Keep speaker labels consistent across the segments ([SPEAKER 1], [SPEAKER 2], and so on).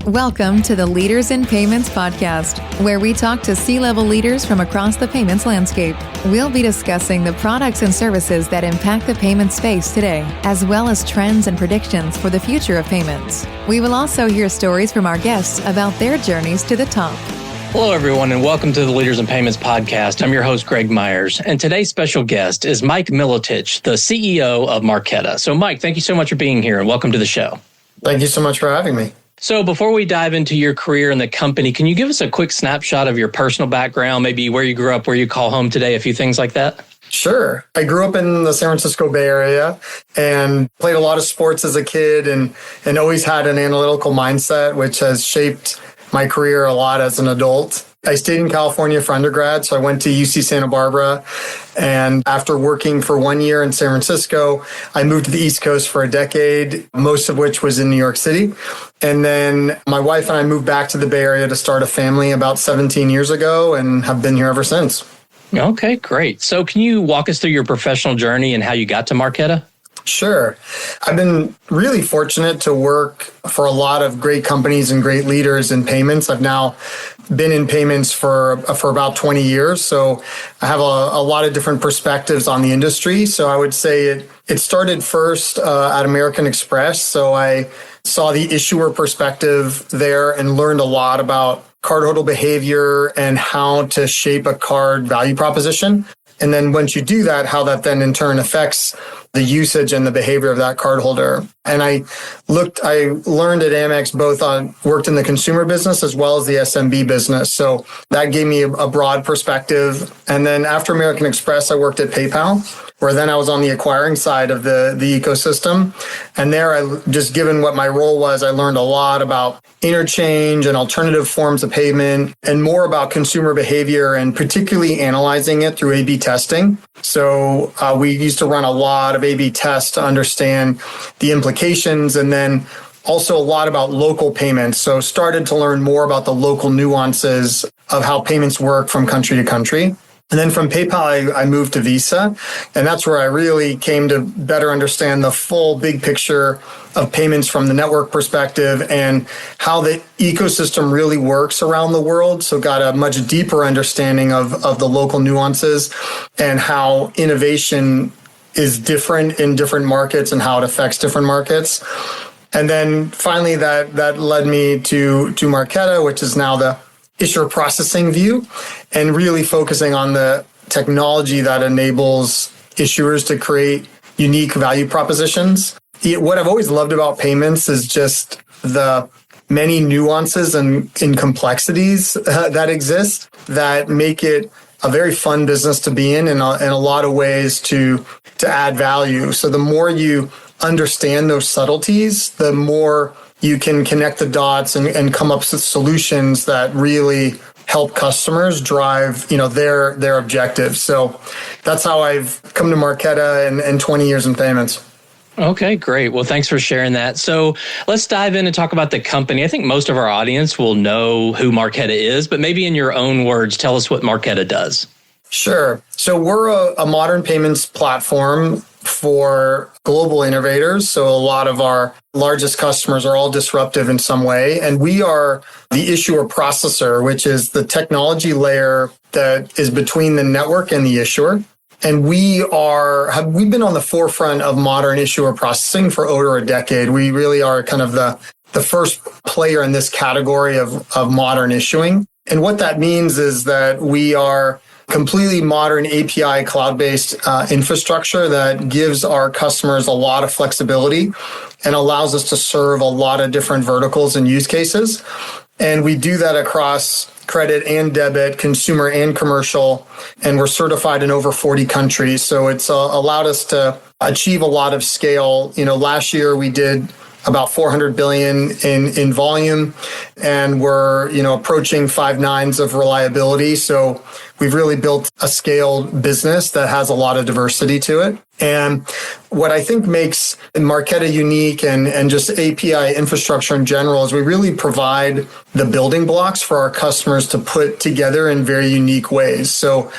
[SPEAKER 1] Welcome to the Leaders in Payments podcast, where we talk to C-level leaders from across the payments landscape. We'll be discussing the products and services that impact the payment space today, as well as trends and predictions for the future of payments. We will also hear stories from our guests about their journeys to the top.
[SPEAKER 2] Hello, everyone, and welcome to the Leaders in Payments podcast. I'm your host, Greg Myers, and today's special guest is Mike Milotich, the CEO of Marqeta. So, Mike, thank you so much for being here, and welcome to the show.
[SPEAKER 3] Thank you so much for having me.
[SPEAKER 2] So before we dive into your career in the company, can you give us a quick snapshot of your personal background, maybe where you grew up, where you call home today, a few things like that?
[SPEAKER 3] Sure. I grew up in the San Francisco Bay Area and played a lot of sports as a kid and always had an analytical mindset, which has shaped my career a lot as an adult. I stayed in California for undergrad, so I went to UC Santa Barbara. And after working for 1 year in San Francisco, I moved to the East Coast for a decade, most of which was in New York City. And then my wife and I moved back to the Bay Area to start a family about 17 years ago and have been here ever since.
[SPEAKER 2] Okay, great. So can you walk us through your professional journey and how you got to Marqeta?
[SPEAKER 3] Sure. I've been really fortunate to work for a lot of great companies and great leaders in payments. I've now been in payments for about 20 years. So I have a lot of different perspectives on the industry. So I would say it started first at American Express. So I saw the issuer perspective there and learned a lot about cardholder behavior and how to shape a card value proposition. And then once you do that, how that then in turn affects the usage and the behavior of that cardholder. And I learned at Amex worked in the consumer business as well as the SMB business. So that gave me a broad perspective. And then after American Express, I worked at PayPal, where then I was on the acquiring side of the ecosystem. And there, just given what my role was, I learned a lot about interchange and alternative forms of payment and more about consumer behavior and particularly analyzing it through A/B testing. So we used to run a lot of A/B tests to understand the implications and then also a lot about local payments. So started to learn more about the local nuances of how payments work from country to country. And then from PayPal, I moved to Visa. And that's where I really came to better understand the full big picture of payments from the network perspective and how the ecosystem really works around the world. So got a much deeper understanding of the local nuances and how innovation is different in different markets and how it affects different markets. And then finally, that led me to Marqeta, which is now the issuer processing view, and really focusing on the technology that enables issuers to create unique value propositions. What I've always loved about payments is just the many nuances and complexities that exist that make it a very fun business to be in a lot of ways to add value. So the more you understand those subtleties, the more you can connect the dots and come up with solutions that really help customers drive, their objectives. So that's how I've come to Marqeta and 20 years in payments.
[SPEAKER 2] Okay, great. Well, thanks for sharing that. So let's dive in and talk about the company. I think most of our audience will know who Marqeta is, but maybe in your own words, tell us what Marqeta does.
[SPEAKER 3] Sure. So we're a modern payments platform for global innovators. So a lot of our largest customers are all disruptive in some way. And we are the issuer processor, which is the technology layer that is between the network and the issuer. And we've been on the forefront of modern issuer processing for over a decade. We really are kind of the first player in this category of modern issuing. And what that means is that we are completely modern API cloud-based infrastructure that gives our customers a lot of flexibility and allows us to serve a lot of different verticals and use cases. And we do that across credit and debit, consumer and commercial, and we're certified in over 40 countries. So it's allowed us to achieve a lot of scale. Last year we did about 400 billion in volume, and we're approaching 5 nines of reliability. So we've really built a scaled business that has a lot of diversity to it. And what I think makes Marqeta unique and just API infrastructure in general is we really provide the building blocks for our customers to put together in very unique ways. So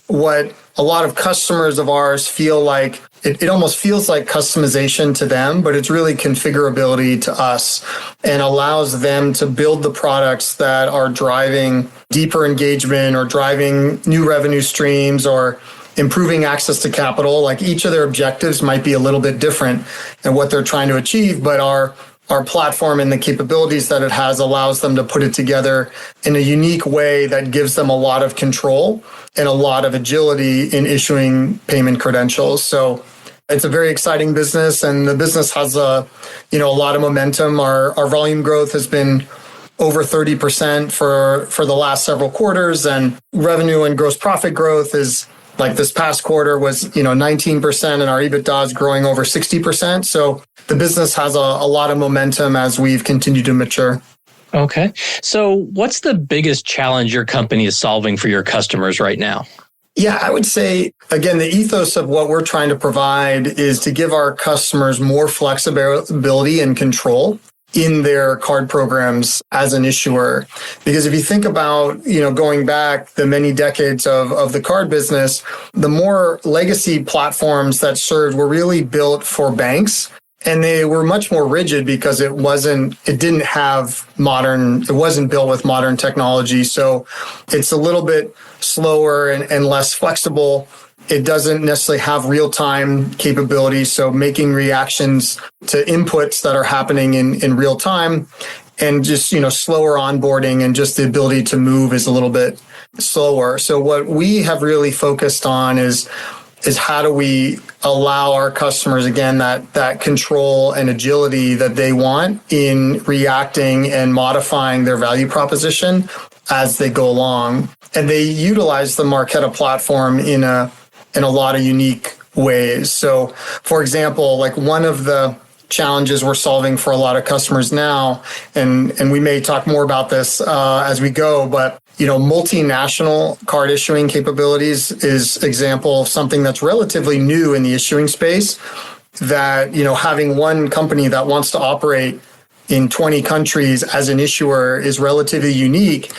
[SPEAKER 3] what a lot of customers of ours feel like it almost feels like customization to them, but it's really configurability to us and allows them to build the products that are driving deeper engagement or driving new revenue streams or improving access to capital. Like each of their objectives might be a little bit different in what they're trying to achieve, but our platform and the capabilities that it has allows them to put it together in a unique way that gives them a lot of control and a lot of agility in issuing payment credentials. So it's a very exciting business, and the business has a lot of momentum. Our volume growth has been over 30% for the last several quarters, and revenue and gross profit growth is like this past quarter was 19%, and our EBITDA is growing over 60%. So the business has a lot of momentum as we've continued to mature.
[SPEAKER 2] Okay. So what's the biggest challenge your company is solving for your customers right now?
[SPEAKER 3] Yeah, I would say, again, the ethos of what we're trying to provide is to give our customers more flexibility and control in their card programs as an issuer. Because if you think about, going back the many decades of the card business, the more legacy platforms that served were really built for banks. And they were much more rigid because it wasn't built with modern technology. So it's a little bit slower and less flexible. It doesn't necessarily have real-time capabilities. So making reactions to inputs that are happening in real time and just, slower onboarding and just the ability to move is a little bit slower. So what we have really focused on is how do we allow our customers, again, that control and agility that they want in reacting and modifying their value proposition as they go along. And they utilize the Marqeta platform in a lot of unique ways. So, for example, like one of the challenges we're solving for a lot of customers now, and we may talk more about this as we go, but multinational card issuing capabilities is example of something that's relatively new in the issuing space, that having one company that wants to operate in 20 countries as an issuer is relatively unique.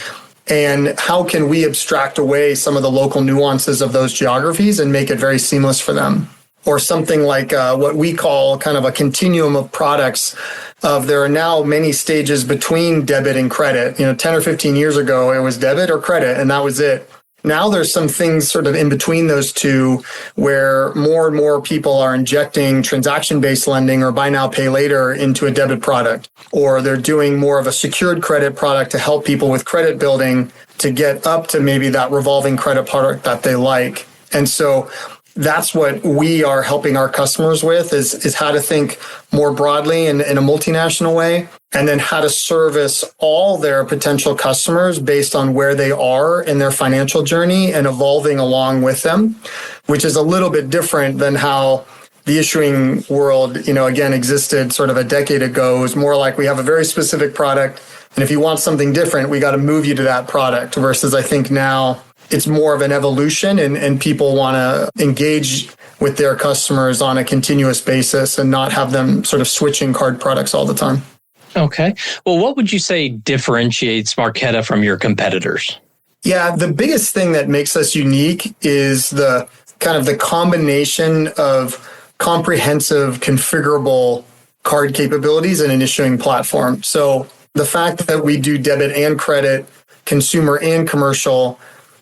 [SPEAKER 3] And how can we abstract away some of the local nuances of those geographies and make it very seamless for them? Or something like what we call kind of a continuum of products. There are now many stages between debit and credit. 10 or 15 years ago, it was debit or credit, and that was it. Now there's some things sort of in between those two where more and more people are injecting transaction-based lending or buy now, pay later into a debit product. Or they're doing more of a secured credit product to help people with credit building to get up to maybe that revolving credit product that they like. And so that's what we are helping our customers with is how to think more broadly in a multinational way, and then how to service all their potential customers based on where they are in their financial journey and evolving along with them, which is a little bit different than how the issuing world, again, existed sort of a decade ago. It was more like we have a very specific product, and if you want something different, we got to move you to that product, versus I think now it's more of an evolution and people want to engage with their customers on a continuous basis and not have them sort of switching card products all the time.
[SPEAKER 2] Okay. Well, what would you say differentiates Marqeta from your competitors?
[SPEAKER 3] Yeah, the biggest thing that makes us unique is the kind of the combination of comprehensive, configurable card capabilities in an issuing platform. So the fact that we do debit and credit, consumer and commercial,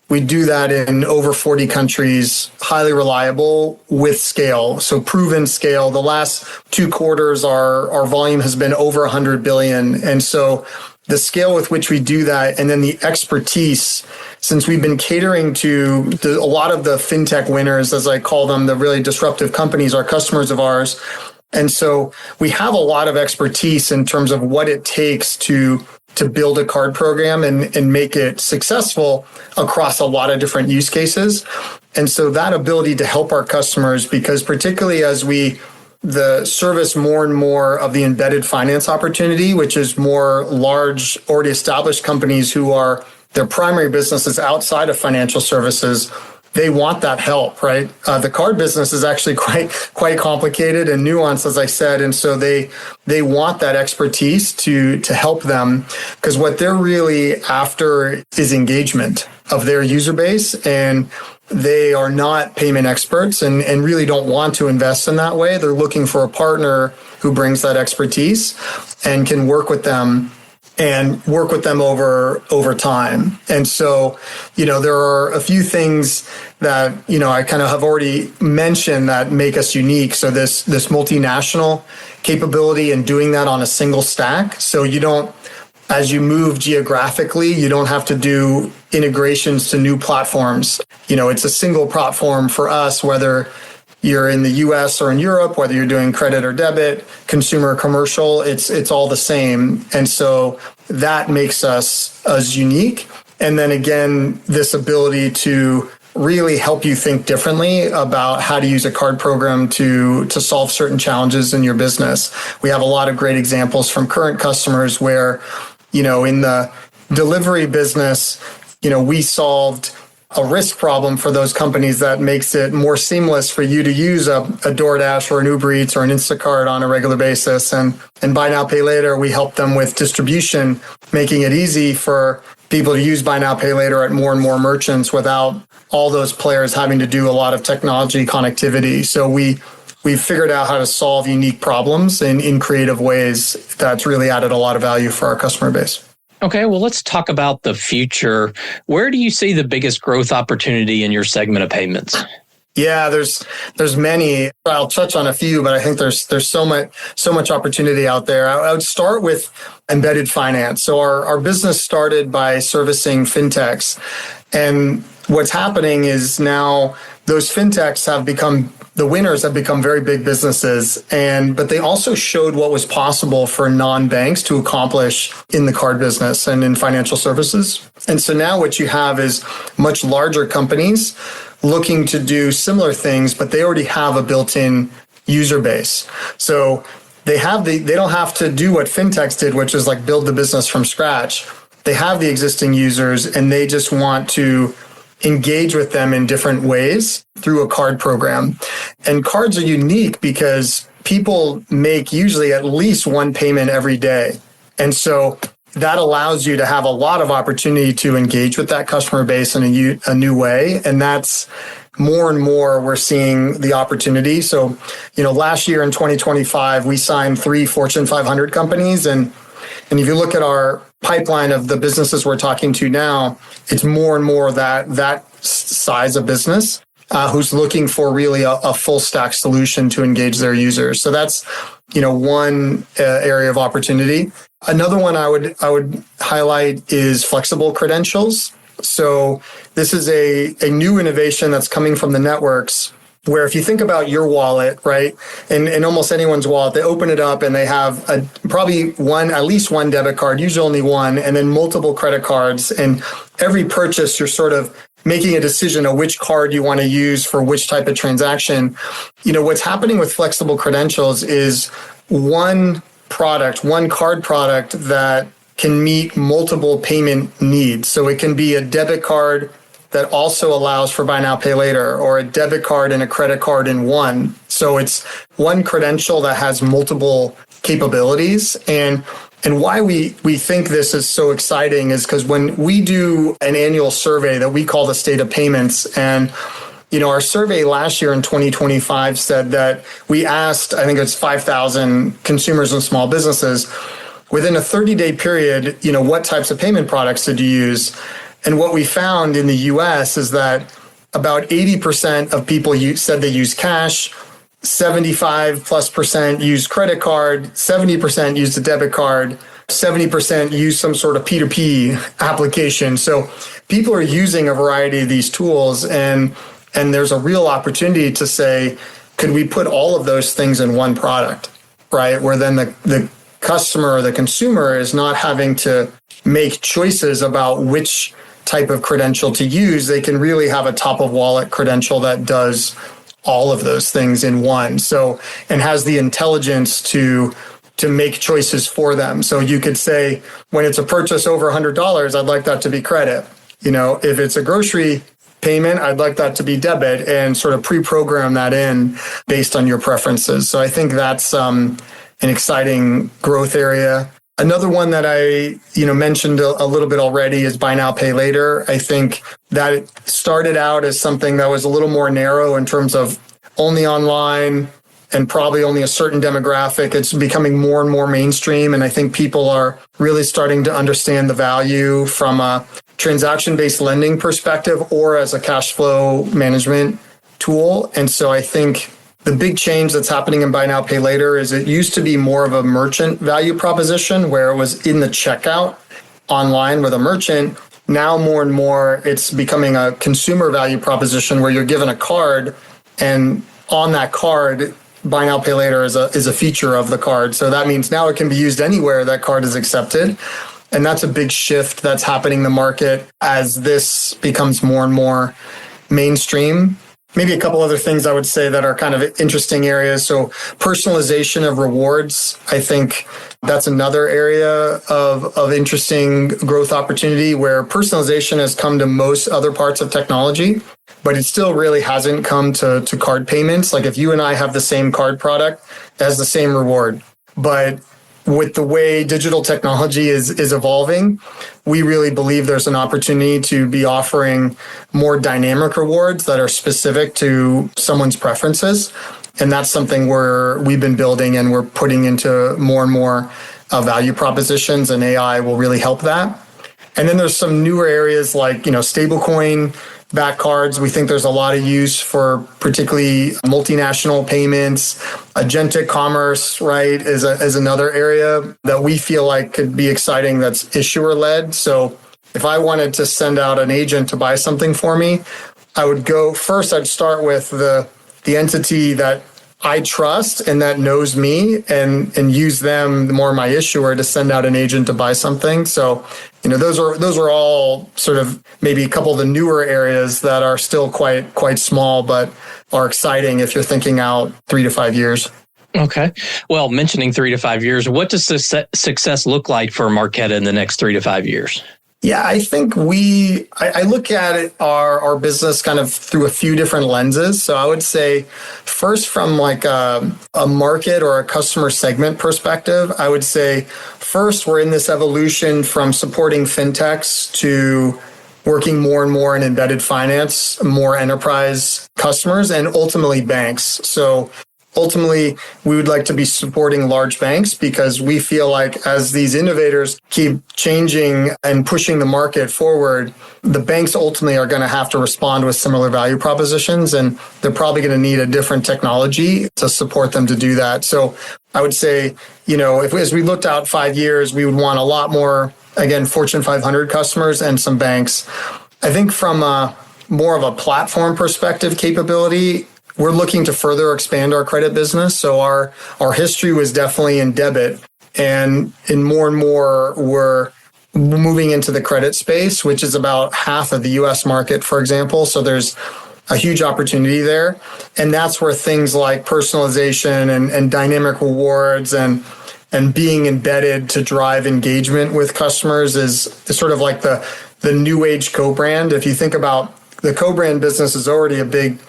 [SPEAKER 3] we do that in over 40 countries, highly reliable with scale. So proven scale. The last 2 quarters, our volume has been over 100 billion. And so the scale with which we do that, and then the expertise, since we've been catering to a lot of the fintech winners, as I call them, the really disruptive companies, are customers of ours. And so we have a lot of expertise in terms of what it takes to build a card program and make it successful across a lot of different use cases. And so that ability to help our customers, because particularly as we service more and more of the embedded finance opportunity, which is more large, already established companies who are their primary business is outside of financial services, they want that help, right? The card business is actually quite complicated and nuanced, as I said, and so they want that expertise to help them, because what they're really after is engagement of their user base, and they are not payment experts and really don't want to invest in that way. They're looking for a partner who brings that expertise and can work with them over time. And so, there are a few things that, I kind of have already mentioned that make us unique. So this multinational capability and doing that on a single stack. So as you move geographically, you don't have to do integrations to new platforms. It's a single platform for us, whether you're in the US or in Europe, whether you're doing credit or debit, consumer or commercial, it's all the same. And so that makes us unique. And then again, this ability to really help you think differently about how to use a card program to solve certain challenges in your business. We have a lot of great examples from current customers where, in the delivery business, we solved a risk problem for those companies that makes it more seamless for you to use a DoorDash or an Uber Eats or an Instacart on a regular basis. And Buy Now, Pay Later, we help them with distribution, making it easy for people to use Buy Now, Pay Later at more and more merchants without all those players having to do a lot of technology connectivity. So we've figured out how to solve unique problems in creative ways that's really added a lot of value for our customer base.
[SPEAKER 2] Okay, well, let's talk about the future. Where do you see the biggest growth opportunity in your segment of payments?
[SPEAKER 3] Yeah, there's many. I'll touch on a few, but I think there's so much opportunity out there. I would start with embedded finance. So our business started by servicing fintechs, and what's happening is now those fintechs the winners have become very big businesses, but they also showed what was possible for non-banks to accomplish in the card business and in financial services. And so now what you have is much larger companies looking to do similar things, but they already have a built-in user base. So they don't have to do what fintechs did, which is like build the business from scratch. They have the existing users and they just want to engage with them in different ways through a card program. And cards are unique because people make usually at least one payment every day. And so that allows you to have a lot of opportunity to engage with that customer base in a new way. And that's more and more we're seeing the opportunity. So, last year in 2025, we signed 3 Fortune 500 companies. And if you look at our pipeline of the businesses we're talking to now, it's more and more that size of business who's looking for really a full stack solution to engage their users. So that's, one area of opportunity. Another one I would highlight is flexible credentials. So this is a new innovation that's coming from the networks, where if you think about your wallet, right, and almost anyone's wallet, they open it up and they have at least one debit card, usually only one, and then multiple credit cards. And every purchase, you're sort of making a decision of which card you want to use for which type of transaction. What's happening with flexible credentials is one card product that can meet multiple payment needs. So it can be a debit card that also allows for buy now, pay later, or a debit card and a credit card in one. So it's one credential that has multiple capabilities. And why we think this is so exciting is because when we do an annual survey that we call the State of Payments, and our survey last year in 2025 said that we asked, I think it's 5,000 consumers and small businesses, within a 30-day period, what types of payment products did you use? And what we found in the US is that about 80% of people said they use cash, 75+% use credit card, 70% use a debit card, 70% use some sort of P2P application. So people are using a variety of these tools, and there's a real opportunity to say, could we put all of those things in one product, right? Where then the customer or the consumer is not having to make choices about which type of credential to use. They can really have a top of wallet credential that does all of those things in one. So, and has the intelligence to make choices for them. So you could say, when it's a purchase over $100, I'd like that to be credit. If it's a grocery payment, I'd like that to be debit, and sort of pre-program that in based on your preferences. So I think that's an exciting growth area. Another one that I, mentioned a little bit already is buy now, pay later. I think that it started out as something that was a little more narrow in terms of only online and probably only a certain demographic. It's becoming more and more mainstream. And I think people are really starting to understand the value from a transaction-based lending perspective or as a cash flow management tool. And so I think the big change that's happening in buy now, pay later is it used to be more of a merchant value proposition where it was in the checkout online with a merchant. Now more and more it's becoming a consumer value proposition where you're given a card, and on that card, buy now, pay later is a feature of the card. So that means now it can be used anywhere that card is accepted. And that's a big shift that's happening in the market as this becomes more and more mainstream. Maybe a couple other things I would say that are kind of interesting areas. So personalization of rewards, I think that's another area of interesting growth opportunity where personalization has come to most other parts of technology, but it still really hasn't come to card payments. Like if you and I have the same card product, it has the same reward. But with the way digital technology is evolving, we really believe there's an opportunity to be offering more dynamic rewards that are specific to someone's preferences. And that's something we've been building and we're putting into more and more value propositions, and AI will really help that. And then there's some newer areas like, stablecoin-backed cards. We think there's a lot of use for particularly multinational payments. Agentic commerce, right, is another area that we feel like could be exciting that's issuer-led. So if I wanted to send out an agent to buy something for me, I'd start with the entity that I trust and that knows me and use them more my issuer to send out an agent to buy something. So, those are all sort of maybe a couple of the newer areas that are still quite small, but are exciting if you're thinking out 3 to 5 years.
[SPEAKER 2] Okay. Well, mentioning 3 to 5 years, what does success look like for Marqeta in the next 3 to 5 years?
[SPEAKER 3] Yeah, I think I look at it, our business kind of through a few different lenses. So I would say first from like a market or a customer segment perspective, I would say first we're in this evolution from supporting fintechs to working more and more in embedded finance, more enterprise customers, and ultimately banks. So ultimately, we would like to be supporting large banks because we feel like as these innovators keep changing and pushing the market forward, the banks ultimately are going to have to respond with similar value propositions, and they're probably going to need a different technology to support them to do that. So I would say, as we looked out 5 years, we would want a lot more, again, Fortune 500 customers and some banks. I think from more of a platform perspective capability, we're looking to further expand our credit business. So our history was definitely in debit, and more we're moving into the credit space, which is about half of the US market, for example. So there's a huge opportunity there. And that's where things like personalization and dynamic rewards and being embedded to drive engagement with customers is sort of like the new age co-brand. If you think about the co-brand business is already a big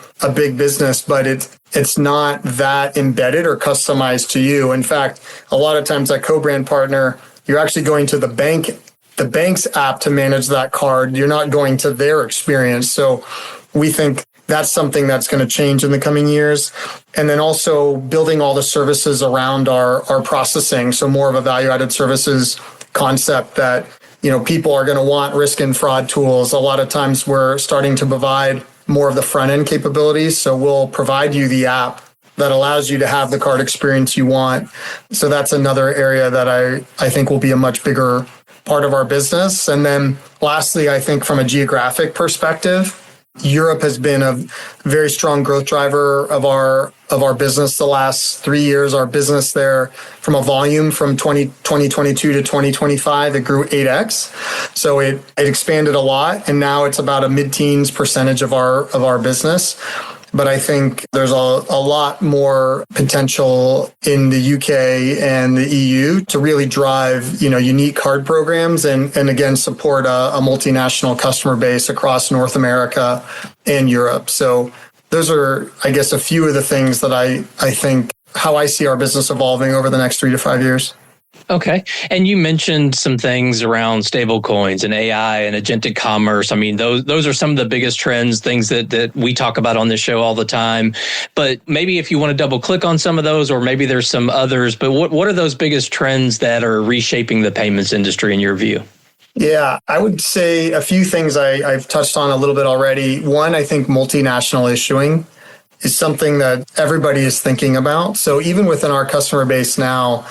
[SPEAKER 3] business, but it's not that embedded or customized to you. In fact, a lot of times that co-brand partner, you're actually going to the bank's app to manage that card. You're not going to their experience. So we think that's something that's going to change in the coming years. And then also building all the services around our processing. So more of a value-added services concept that, people are going to want risk and fraud tools. A lot of times we're starting to provide more of the front-end capabilities. So we'll provide you the app that allows you to have the card experience you want. So that's another area that I think will be a much bigger part of our business. And then lastly, I think from a geographic perspective, Europe has been a very strong growth driver of our business the last 3 years. Our business there from a volume from 2022 to 2025, it grew 8x. So it expanded a lot, and now it's about a mid-teens percentage of our business. But I think there's a lot more potential in the UK and the EU to really drive, unique card programs and again, support a multinational customer base across North America and Europe. So those are, I guess, a few of the things that I think how I see our business evolving over the next 3 to 5 years.
[SPEAKER 2] Okay. And you mentioned some things around stable coins and AI and agentic commerce. I mean, those are some of the biggest trends, things that we talk about on this show all the time. But maybe if you want to double click on some of those, or maybe there's some others, but what are those biggest trends that are reshaping the payments industry in your view?
[SPEAKER 3] Yeah, I would say a few things I've touched on a little bit already. One, I think multinational issuing is something that everybody is thinking about. So even within our customer base now,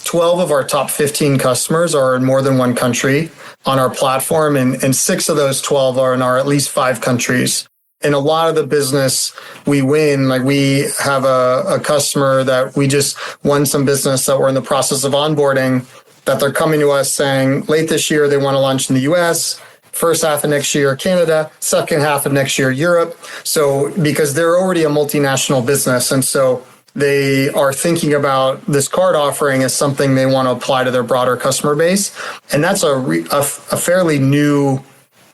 [SPEAKER 3] 12 of our top 15 customers are in more than one country on our platform, and 6 of those 12 are in our at least 5 countries. In a lot of the business we win, like we have a customer that we just won some business that we're in the process of onboarding, that they're coming to us saying late this year they want to launch in the US, first half of next year, Canada, second half of next year, Europe. So because they're already a multinational business. And so they are thinking about this card offering as something they want to apply to their broader customer base. And that's a fairly new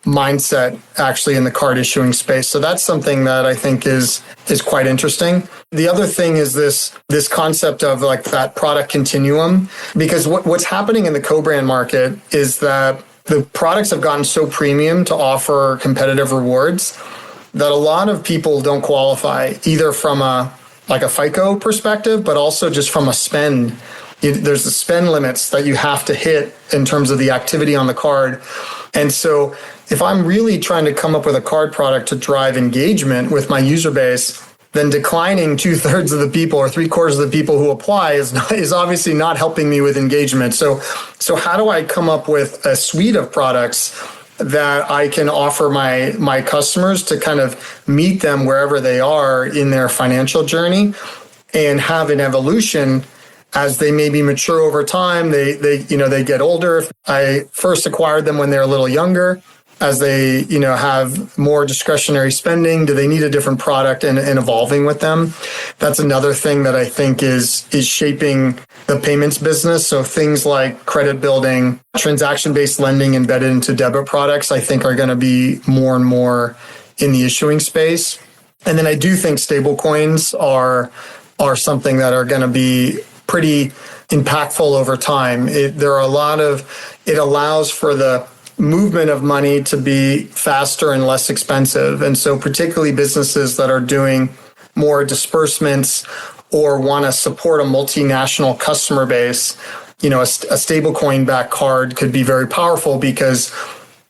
[SPEAKER 3] mindset actually in the card issuing space. So that's something that I think is quite interesting. The other thing is this concept of like that product continuum, because what's happening in the co-brand market is that the products have gotten so premium to offer competitive rewards that a lot of people don't qualify either from a FICO perspective, but also just from a spend. There's the spend limits that you have to hit in terms of the activity on the card. And so if I'm really trying to come up with a card product to drive engagement with my user base, then declining 2/3 of the people or 3/4 of the people who apply is obviously not helping me with engagement. So how do I come up with a suite of products that I can offer my customers to kind of meet them wherever they are in their financial journey and have an evolution as they maybe mature over time? They get older. I first acquired them when they're a little younger. As they, have more discretionary spending, do they need a different product and evolving with them? That's another thing that I think is shaping the payments business. So things like credit building, transaction-based lending embedded into debit products, I think are going to be more and more in the issuing space. And then I do think stable coins are something that are going to be pretty impactful over time. It allows for the movement of money to be faster and less expensive. And so particularly businesses that are doing more disbursements or want to support a multinational customer base, a stablecoin-backed card could be very powerful, because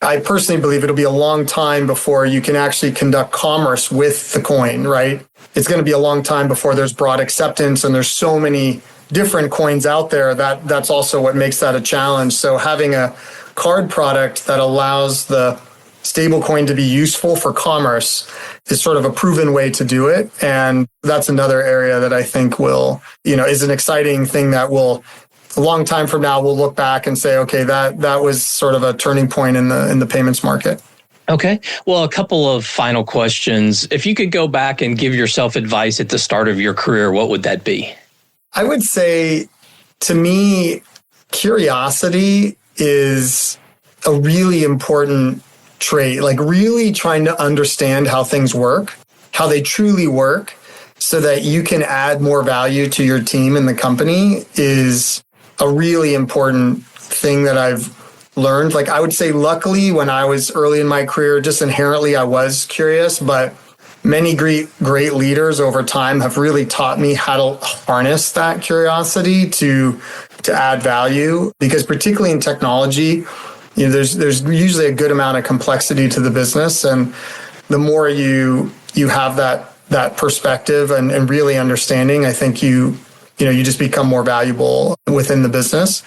[SPEAKER 3] I personally believe it'll be a long time before you can actually conduct commerce with the coin, right? It's going to be a long time before there's broad acceptance, and there's so many different coins out there that's also what makes that a challenge. So having a card product that allows the stablecoin to be useful for commerce is sort of a proven way to do it. And that's another area that I think is an exciting thing that will, a long time from now, we'll look back and say, okay, that was sort of a turning point in the payments market.
[SPEAKER 2] Okay. Well, a couple of final questions. If you could go back and give yourself advice at the start of your career, what would that be?
[SPEAKER 3] I would say, to me, curiosity is a really important trait, like really trying to understand how things work, how they truly work, so that you can add more value to your team and the company is a really important thing that I've learned. Like I would say, luckily, when I was early in my career, just inherently I was curious, but many great leaders over time have really taught me how to harness that curiosity to add value, because particularly in technology, there's usually a good amount of complexity to the business. And the more you have that perspective and really understanding, I think you just become more valuable within the business.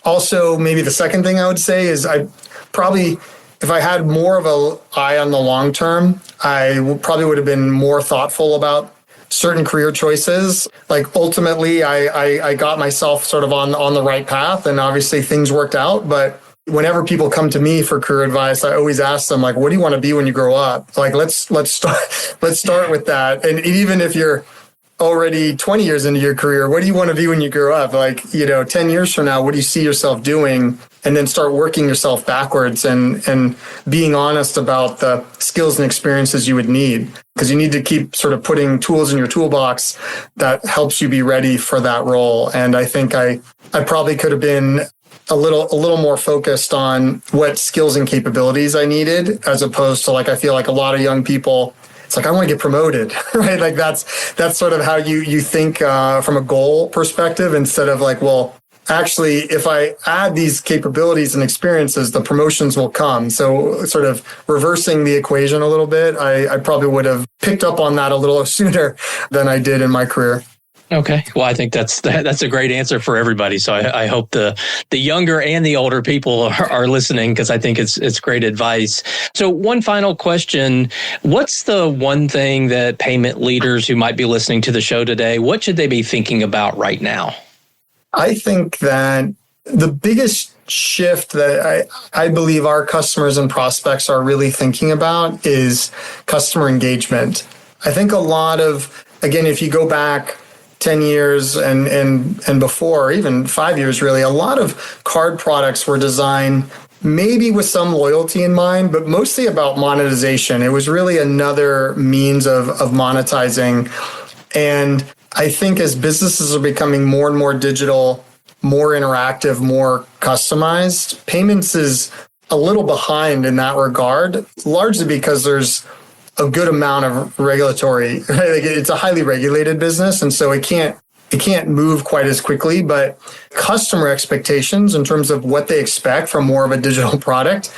[SPEAKER 3] Also, maybe the second thing I would say is if I had more of an eye on the long term, I probably would have been more thoughtful about certain career choices. Like ultimately, I got myself sort of on the right path, and obviously things worked out. But whenever people come to me for career advice, I always ask them, like, what do you want to be when you grow up? Like, let's start with that. And even if you're already 20 years into your career. What do you want to be when you grow up? Like, 10 years from now, what do you see yourself doing? And then start working yourself backwards and being honest about the skills and experiences you would need. Because you need to keep sort of putting tools in your toolbox that helps you be ready for that role. And I think I probably could have been a little more focused on what skills and capabilities I needed, as opposed to, like, I feel like a lot of young people, it's like, I want to get promoted, right? Like that's sort of how you think from a goal perspective, instead of like, well, actually, if I add these capabilities and experiences, the promotions will come. So sort of reversing the equation a little bit, I probably would have picked up on that a little sooner than I did in my career.
[SPEAKER 2] Okay. Well, I think that's a great answer for everybody. So I hope the younger and the older people are listening, because I think it's great advice. So one final question. What's the one thing that payment leaders who might be listening to the show today, what should they be thinking about right now?
[SPEAKER 3] I think that the biggest shift that I believe our customers and prospects are really thinking about is customer engagement. I think a lot of, again, if you go back 10 years and before, or even 5 years, really, a lot of card products were designed maybe with some loyalty in mind, but mostly about monetization. It was really another means of monetizing. And I think as businesses are becoming more and more digital, more interactive, more customized, payments is a little behind in that regard, largely because there's a good amount of regulatory, right? Like, it's a highly regulated business, and so it can't move quite as quickly. But customer expectations in terms of what they expect from more of a digital product,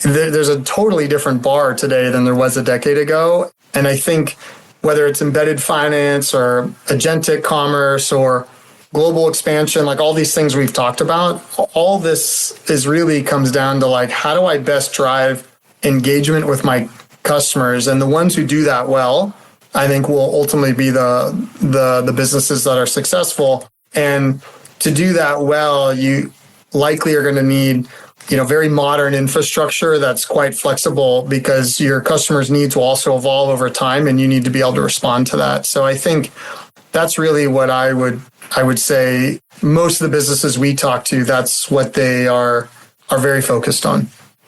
[SPEAKER 3] there's a totally different bar today than there was a decade ago. And I think whether it's embedded finance or agentic commerce or global expansion, like all these things we've talked about, all this is really comes down to, like, how do I best drive engagement with my customers? And the ones who do that well, I think, will ultimately be the businesses that are successful. And to do that well, you likely are going to need, very modern infrastructure that's quite flexible, because your customers' needs will also evolve over time, and you need to be able to respond to that. So I think that's really what I would say. Most of the businesses we talk to, that's what they are very focused on.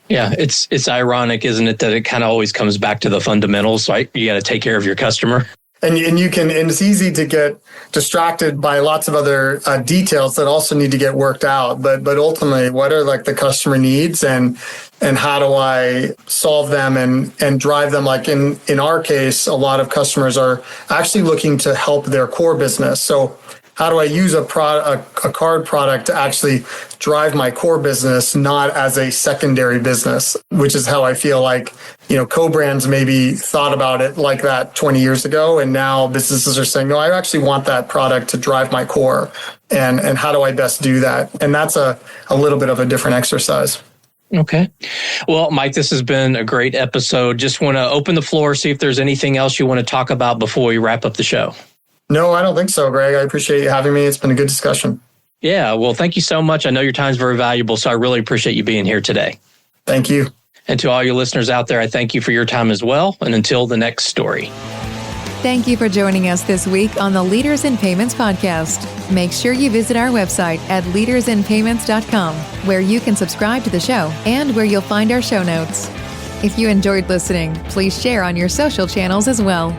[SPEAKER 2] Yeah, it's ironic, isn't it, that it kind of always comes back to the fundamentals, right? You got to take care of your customer.
[SPEAKER 3] And it's easy to get distracted by lots of other details that also need to get worked out. But ultimately, what are, like, the customer needs, and how do I solve them and drive them? Like in our case, a lot of customers are actually looking to help their core business. So how do I use a card product to actually drive my core business, not as a secondary business, which is how I feel like, co-brands maybe thought about it like that 20 years ago. And now businesses are saying, no, I actually want that product to drive my core. And how do I best do that? And that's a little bit of a different exercise.
[SPEAKER 2] Okay. Well, Mike, this has been a great episode. Just want to open the floor, see if there's anything else you want to talk about before we wrap up the show.
[SPEAKER 3] No, I don't think so, Greg. I appreciate you having me. It's been a good discussion.
[SPEAKER 2] Yeah, well, thank you so much. I know your time's very valuable, so I really appreciate you being here today.
[SPEAKER 3] Thank you.
[SPEAKER 2] And to all your listeners out there, I thank you for your time as well. And until the next story.
[SPEAKER 1] Thank you for joining us this week on the Leaders in Payments podcast. Make sure you visit our website at leadersinpayments.com, where you can subscribe to the show and where you'll find our show notes. If you enjoyed listening, please share on your social channels as well.